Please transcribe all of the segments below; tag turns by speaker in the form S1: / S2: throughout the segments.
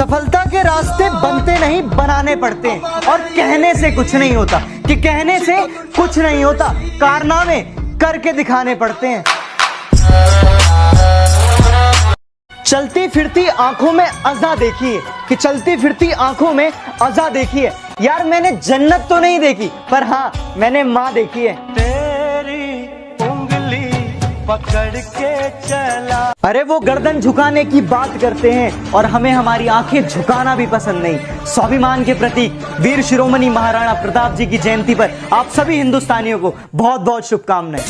S1: सफलता के रास्ते बनते नहीं बनाने पड़ते हैं, और कहने से कुछ नहीं होता, कि कहने से कुछ नहीं होता, कारनामे करके दिखाने पड़ते हैं। चलती फिरती आंखों में अज़ा देखी है, कि चलती फिरती आंखों में अज़ा देखी है। यार मैंने जन्नत तो नहीं देखी, पर हाँ मैंने माँ देखी है। तेरी उंगली पकड़ के चला। अरे वो गर्दन झुकाने की बात करते हैं और हमें हमारी आंखें झुकाना भी पसंद नहीं। स्वाभिमान के प्रतीक वीर शिरोमणि महाराणा प्रताप जी की जयंती पर आप सभी हिंदुस्तानियों को बहुत बहुत शुभकामनाएं।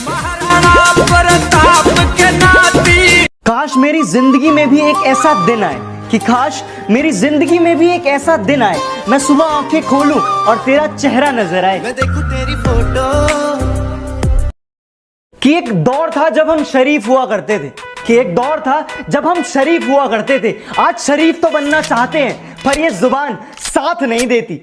S1: काश मेरी जिंदगी में भी एक ऐसा दिन आए, कि काश मेरी जिंदगी में भी एक ऐसा दिन आए, मैं सुबह आंखें खोलूं और तेरा चेहरा नजर आए। मैं देखूं तेरी फोटो। कि एक दौर था जब हम शरीफ हुआ करते थे, कि एक दौर था जब हम शरीफ हुआ करते थे। आज शरीफ तो बनना चाहते हैं, पर ये जुबान साथ नहीं देती।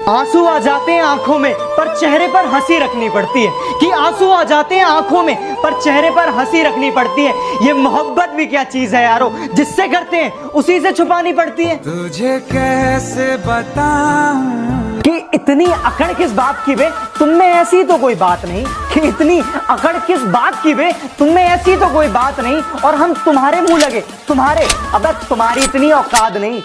S1: आंसू आ जाते हैं आंखों में, पर चेहरे पर हंसी रखनी पड़ती है। कि आंसू आ जाते हैं आंखों में, पर चेहरे पर हंसी रखनी पड़ती है। ये मोहब्बत भी क्या चीज है यारो, जिससे करते हैं उसी से छुपानी पड़ती है। तुझे कैसे बताऊं कि इतनी अकड़ किस बात की बे, तुम में ऐसी तो कोई बात नहीं। कि इतनी अकड़ किस बात की बे, तुम में ऐसी तो कोई बात नहीं, और हम तुम्हारे मुंह लगे। तुम्हारे, अब तुम्हारी इतनी औकात नहीं।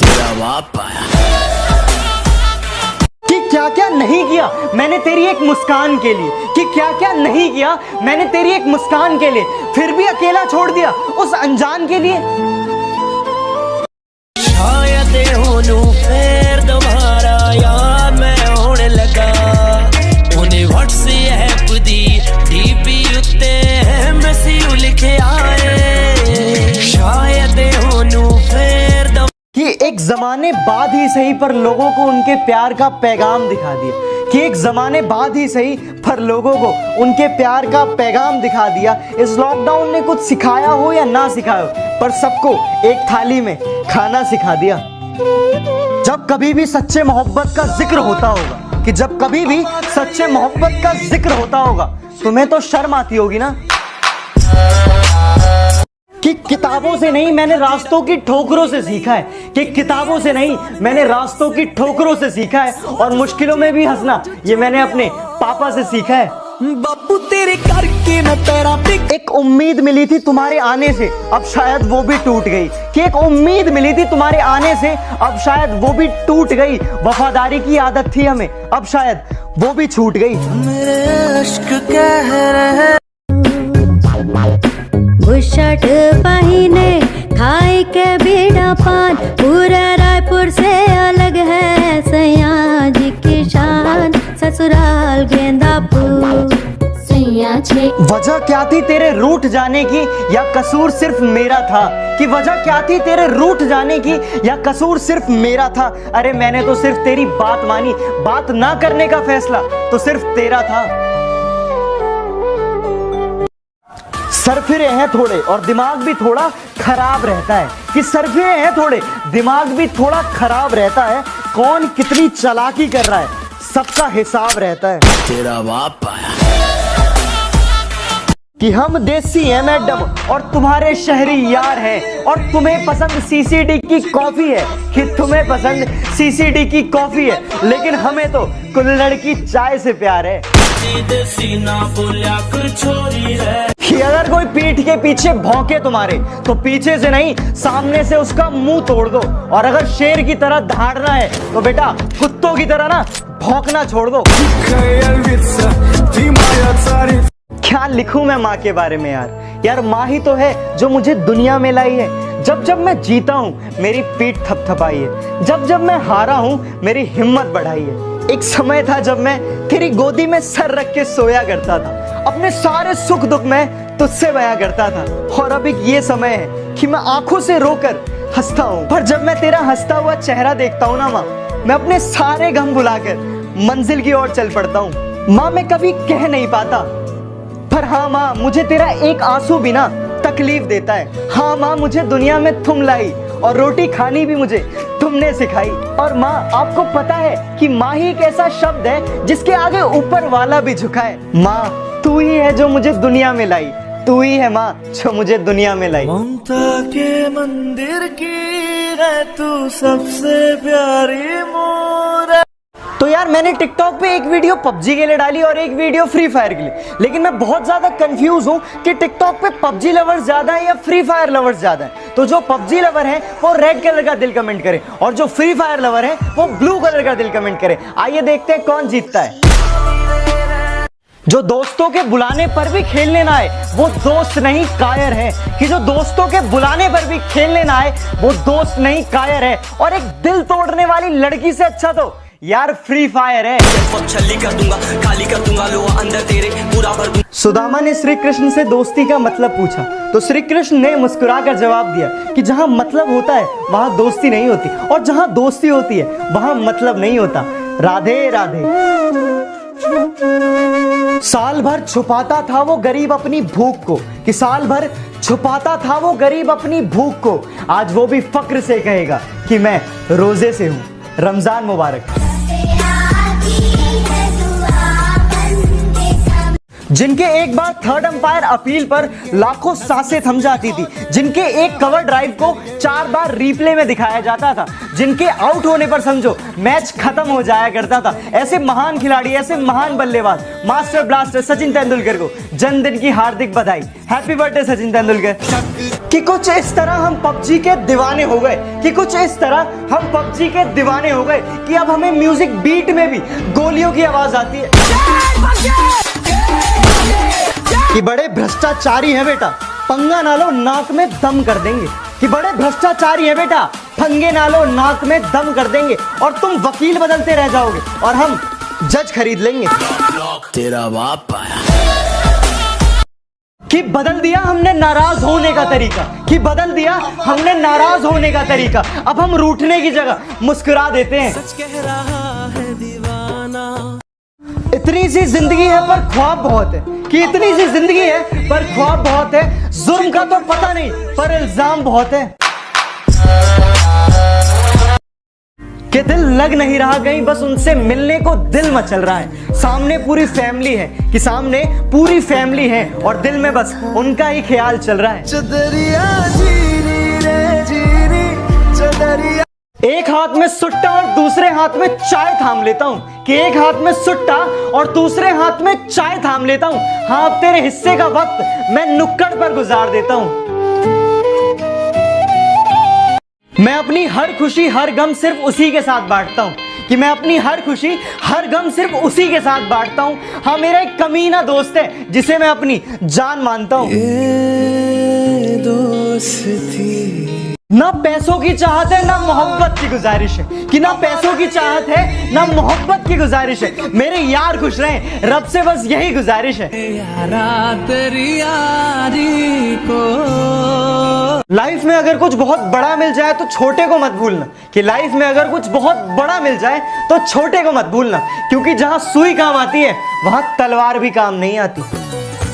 S1: कि क्या क्या नहीं किया मैंने तेरी एक मुस्कान के लिए, कि क्या क्या नहीं किया मैंने तेरी एक मुस्कान के लिए, फिर भी अकेला छोड़ दिया उस अनजान के लिए। शायद होनू फिर दोबारा यार मैं होने लगा, उन्हें व्हाट्सएप दी डीपी उत्ते मैसेज लिखे आए। शायद होनू फिर कि एक जमाने बाद ही सही पर लोगों को उनके प्यार का पैगाम दिखा दिया। कि एक जमाने बाद ही सही पर लोगों को उनके प्यार का पैगाम दिखा दिया। इस लॉकडाउन ने कुछ सिखाया हो या ना सिखाया हो, पर सबको एक थाली में खाना सिखा दिया। जब कभी भी सच्चे मोहब्बत का जिक्र होता होगा, कि जब कभी भी सच्चे मोहब्बत का जिक्र होता होगा, तुम्हें तो शर्म आती होगी ना। कि किताबों से नहीं मैंने रास्तों की ठोकरों से सीखा है, कि किताबों से नहीं मैंने रास्तों की ठोकरों से सीखा है, और मुश्किलों में भी हंसना ये मैंने अपने पापा से सीखा है। बापू तेरे करके न तेरा एक उम्मीद मिली थी तुम्हारे आने से, अब शायद वो भी टूट गई। कि एक उम्मीद मिली थी तुम्हारे आने से, अब शायद वो भी टूट गई। वफादारी की आदत थी हमें, अब शायद वो भी छूट गई। मेरे इश्क कह रहे
S2: बुशर्ट पहिने खाई के बीड़ा पान, पूरे रायपुर से अलग है सैया जी की शान, ससुराल गेंदापुर सैया छे।
S1: वजह क्या थी तेरे रूठ जाने की, या कसूर सिर्फ मेरा था? कि वजह क्या थी तेरे रूठ जाने की, या कसूर सिर्फ मेरा था? अरे मैंने तो सिर्फ तेरी बात मानी, बात ना करने का फैसला तो सिर्फ तेरा था। सरफिरे हैं थोड़े और दिमाग भी थोड़ा खराब रहता है, कि सरफिरे हैं थोड़े दिमाग भी थोड़ा खराब रहता है। कौन कितनी चालाकी कर रहा है सबका हिसाब रहता है। तेरा बाप आया। कि हम देसी हैं मैडम और तुम्हारे शहरी यार हैं, और तुम्हें पसंद सीसीडी की कॉफी है, कि तुम्हें पसंद सीसीडी की कॉफी है, लेकिन हमें तो कुल्हड़ की चाय से प्यार है। कि अगर कोई पीठ के पीछे भौंके तुम्हारे, तो पीछे से नहीं सामने से उसका मुंह तोड़ दो, और अगर शेर की तरह दहाड़ना है तो बेटा कुत्तों की तरह ना भौंकना छोड़ दो। क्या लिखूं मैं माँ के बारे में यार माँ ही तो है जो मुझे दुनिया में लाई है। जब जब मैं जीता हूँ मेरी पीठ थपथपाई है, जब जब मैं हारा हूँ मेरी हिम्मत बढ़ाई है। एक समय था जब मैं तेरी गोदी में सर रख के सोया करता था, अपने सारे सुख दुख में तुझसे बयां करता था, और अब एक ये समय है कि मैं आंखों से रोकर हंसता हूँ। पर जब मैं तेरा हंसता हुआ चेहरा देखता हूँ ना माँ, मैं अपने सारे गम भुलाकर मंजिल की ओर चल पड़ता हूँ। माँ मैं कभी कह नहीं पाता, पर हाँ माँ मुझे तेरा एक आंसू भी ना तकलीफ देता है। हाँ माँ मुझे दुनिया में तुम लाई, और रोटी खानी भी मुझे तुमने सिखाई। और माँ आपको पता है कि माँ ही एक ऐसा शब्द है जिसके आगे ऊपर वाला भी झुका है। माँ तू ही है जो मुझे दुनिया में लाई, तू ही है माँ जो मुझे दुनिया में लाई।
S3: ममता के मंदिर की है तू सबसे प्यारी मोरा।
S1: तो यार मैंने टिकटॉक पे एक वीडियो पबजी के लिए डाली और एक वीडियो फ्री फायर के लिए, लेकिन मैं बहुत ज्यादा कंफ्यूज हूँ कि टिकटॉक पे पबजी लवर्स ज्यादा है या फ्री फायर लवर्स ज्यादा है। तो जो पबजी लवर है वो रेड कलर का दिल कमेंट करे और जो फ्री फायर लवर है वो ब्लू कलर का दिल कमेंट करे। आइए देखते हैं कौन जीतता है। जो दोस्तों के बुलाने पर भी खेलने ना आए वो दोस्त नहीं कायर है, कि जो दोस्तों के बुलाने पर भी खेलने ना आए वो दोस्त नहीं कायर है। और एक दिल तोड़ने वाली लड़की से अच्छा तो यार फ्री फायर है। सुदामा ने श्री कृष्ण से दोस्ती का मतलब पूछा तो श्री कृष्ण ने मुस्कुराकर जवाब दिया कि जहां मतलब होता है वहां दोस्ती नहीं होती, और जहां दोस्ती होती है वहां मतलब नहीं होता। राधे राधे। साल भर छुपाता था वो गरीब अपनी भूख को, कि साल भर छुपाता था वो गरीब अपनी भूख को, आज वो भी फक्र से कहेगा कि मैं रोजे से हूं। रमजान मुबारक। जिनके एक बार थर्ड अंपायर अपील पर लाखों सांसें थम जाती थी, जिनके एक कवर ड्राइव को 4 बार रिप्ले में दिखाया जाता था, जिनके आउट होने पर समझो मैच खत्म हो जाया करता था, ऐसे महान खिलाड़ी, ऐसे महान बल्लेबाज मास्टर ब्लास्टर सचिन तेंदुलकर को जन्मदिन की हार्दिक बधाई। Happy birthday Sachin Tendulkar. कि कुछ इस तरह हम पबजी के दीवाने हो गए, कि कुछ इस तरह हम पबजी के दीवाने हो गए कि अब हमें म्यूजिक बीट में भी गोलियों की आवाज आती है। कि बड़े भ्रष्टाचारी है बेटा, पंगा ना लो नाक में दम कर देंगे। कि बड़े भ्रष्टाचारी है बेटा, पंगे ना लो नाक में दम कर देंगे। और तुम वकील बदलते रह जाओगे और हम जज खरीद लेंगे।
S3: तेरा बाप आया।
S1: कि बदल दिया हमने नाराज होने का तरीका, कि बदल दिया हमने नाराज होने का तरीका। अब हम रूठने की जगह मुस्कुरा देते हैं।
S3: सच कह रहा है दीवाना।
S1: इतनी सी जिंदगी है पर ख्वाब बहुत है, कि इतनी सी जिंदगी है पर ख्वाब बहुत है। जुर्म का तो पता नहीं पर इल्जाम बहुत है। कि दिल लग नहीं रहा कहीं, बस उनसे मिलने को दिल मचल रहा है। सामने पूरी फैमिली है, कि सामने पूरी फैमिली है और दिल में बस उनका ही ख्याल चल रहा है।
S3: चदरिया जीनी रे जीनी चदरिया।
S1: एक हाथ में सुट्टा और दूसरे हाथ में चाय थाम लेता हूँ, कि एक हाथ में सुट्टा और दूसरे हाथ में चाय थाम लेता हूँ। हाँ अब तेरे हिस्से का वक्त मैं नुक्कड़ पर गुजार देता हूँ। मैं अपनी हर खुशी हर गम सिर्फ उसी के साथ बांटता हूँ, कि मैं अपनी हर खुशी हर गम सिर्फ उसी के साथ बांटता हूँ। हाँ मेरा एक कमीना दोस्त है जिसे मैं अपनी जान मानता हूँ।
S3: दोस्ती
S1: ना पैसों की चाहत है ना मोहब्बत की गुजारिश है, कि ना पैसों की चाहत है ना मोहब्बत की गुजारिश है। मेरे यार खुश रहें, रब से बस यही गुजारिश है।
S3: यारा तेरी यारी को।
S1: लाइफ में अगर कुछ बहुत बड़ा मिल जाए तो छोटे को मत भूलना, कि लाइफ में अगर कुछ बहुत बड़ा मिल जाए तो छोटे को मत भूलना, क्योंकि जहां सुई काम आती है वहां तलवार भी काम नहीं आती।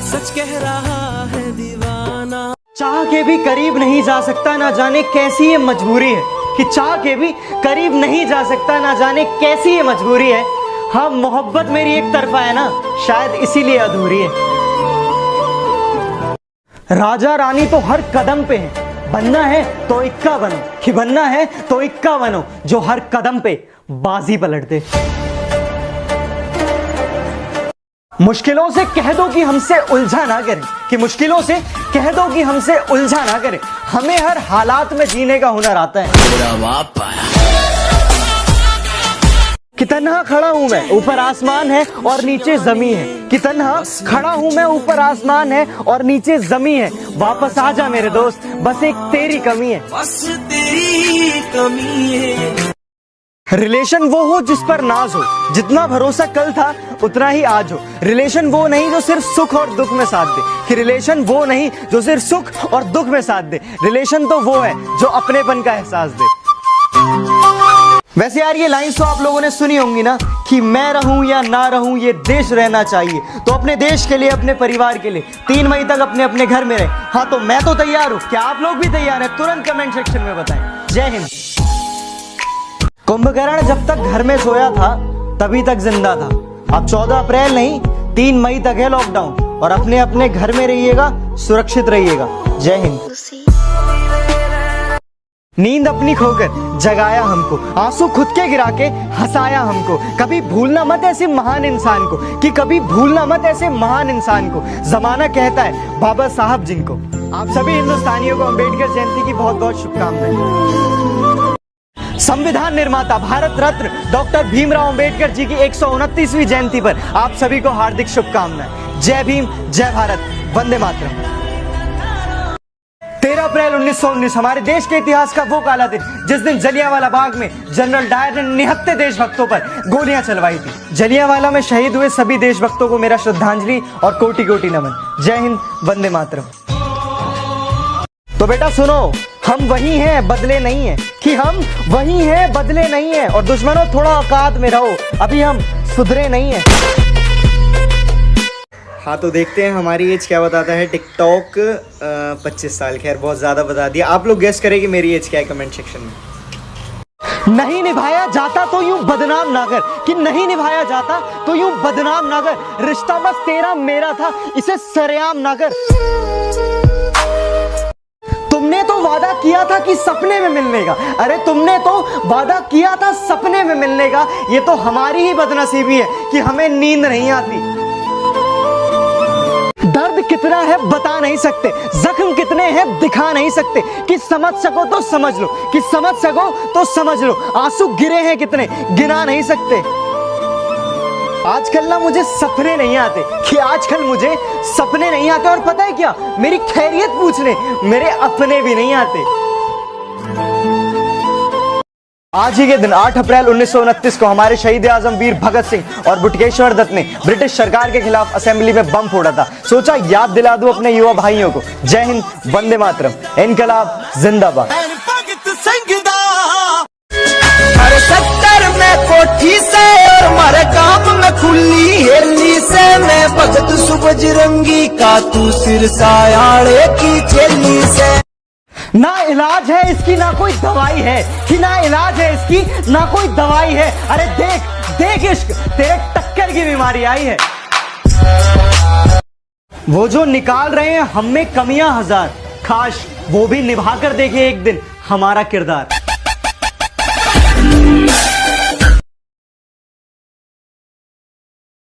S3: सच कह रहा है दीवाना।
S1: चाह के भी करीब नहीं जा सकता, ना जाने कैसी ये मजबूरी है, कि चाह के भी करीब नहीं जा सकता, ना जाने कैसी ये मजबूरी है। हाँ मोहब्बत मेरी एक तरफा है ना, शायद इसीलिए अधूरी है। राजा रानी तो हर कदम पे है, बनना है तो इक्का बनो, कि बनना है तो इक्का बनो जो हर कदम पे बाजी पलट दे। मुश्किलों से कह दो कि हमसे उलझा ना करें, कि मुश्किलों से कह दो कि हमसे उलझा ना करें। हमें हर हालात में जीने का हुनर आता है।
S3: तेरा बाप आया।
S1: कि तन्हा खड़ा हूं मैं, ऊपर आसमान है और नीचे जमी है, कि तन्हा खड़ा हूं मैं, ऊपर आसमान है और नीचे जमी है। वापस आ जा मेरे दोस्त, बस एक तेरी कमी है।
S3: बस तेरी कमी है।
S1: रिलेशन वो हो जिस पर नाज हो, जितना भरोसा कल था उतना ही आज हो। रिलेशन वो नहीं जो सिर्फ सुख और दुख में साथ दे, कि रिलेशन वो नहीं जो सिर्फ सुख और दुख में साथ दे। रिलेशन तो वो है जो अपनेपन का एहसास दे। वैसे यार ये लाइंस तो आप लोगों ने सुनी होंगी ना, कि मैं रहूं या ना रहूं ये देश रहना चाहिए। तो अपने देश के लिए, अपने परिवार के लिए 3 मई तक अपने अपने घर में रहे। हाँ तो मैं तो तैयार हूं, क्या आप लोग भी तैयार हैं? तुरंत कमेंट सेक्शन में बताएं। जय हिंद। कुंभकर्ण जब तक घर में सोया था तभी तक जिंदा था। अब 14 अप्रैल नहीं 3 मई तक है लॉकडाउन। और अपने अपने घर में रहिएगा, सुरक्षित रहिएगा। जय हिंद। नींद अपनी खोकर जगाया हमको, आंसू खुद के गिरा के हंसाया हमको। कभी भूलना मत ऐसे महान इंसान को, कि कभी भूलना मत ऐसे महान इंसान को। जमाना कहता है बाबा साहब जिनको। आप सभी हिंदुस्तानियों को अंबेडकर जयंती की बहुत बहुत शुभकामनाएं। संविधान निर्माता भारत रत्न डॉक्टर भीमराव अंबेडकर जी की 129वीं जयंती पर आप सभी को हार्दिक शुभकामनाएं। जय भीम, जय भारत, वंदे मातरम। 13 अप्रैल 1919 हमारे देश के इतिहास का वो काला दिन जिस दिन जलियांवाला बाग में जनरल डायर ने निहत्थे देशभक्तों पर गोलियां चलवाई थी। जलियांवाला में शहीद हुए सभी देशभक्तों को मेरा श्रद्धांजलि और कोटि कोटि नमन। जय हिंद, वंदे मातरम। तो बेटा सुनो, हम वही हैं, बदले नहीं हैं, कि हम वही हैं, बदले नहीं हैं। और दुश्मनों थोड़ा औकात में रहो, अभी हम सुधरे नहीं हैं। हाँ तो देखते हैं हमारी एज क्या बताता है टिकटॉक। 25 साल, खैर बहुत ज़्यादा बता दिया। आप लोग गेस करें कि मेरी एज क्या है कमेंट सेक्शन में। नहीं निभाया जाता तो यूं बदनाम ना कर, कि नहीं निभाया जाता तो यूं बदनाम ना कर। रिश्ता बस तेरा मेरा था, इसे सरेआम ना कर। तुमने तो वादा किया था कि सपने में मिलने का, अरे तुमने तो वादा किया था सपने में मिलने का। ये तो हमारी ही बदनसीबी है कि हमें नींद नहीं आती। दर्द कितना है बता नहीं सकते, जख्म कितने हैं दिखा नहीं सकते। कि समझ सको तो समझ लो, कि समझ सको तो समझ लो। आंसू गिरे हैं कितने गिना नहीं सकते। आजकल ना मुझे सपने नहीं आते, कि आजकल मुझे सपने नहीं आते। और पता है क्या, मेरी खैरियत पूछने मेरे अपने भी नहीं आते। आज ही के दिन 8 अप्रैल 1929 को हमारे शहीद आजम वीर भगत सिंह और बुटकेश्वर दत्त ने ब्रिटिश सरकार के खिलाफ असेंबली में बम फोड़ा था। सोचा याद दिला दूं अपने युवा भाइयों को। जय हिंद, वंदे मातरम, इनकलाब जिंदाबाद।
S4: हर सेक्टर में कोठी से और मारे काम में खुली हेली से मैं भगत सुबज रंगी का तू सिर सायाड़े की चेली से।
S1: ना इलाज है इसकी ना कोई दवाई है, कि ना इलाज है इसकी ना कोई दवाई है। अरे देख देख इश्क, तेरे टक्कर की बीमारी आई है। वो जो निकाल रहे हैं हम में कमियां हजार, काश वो भी निभा कर देखे एक दिन हमारा किरदार।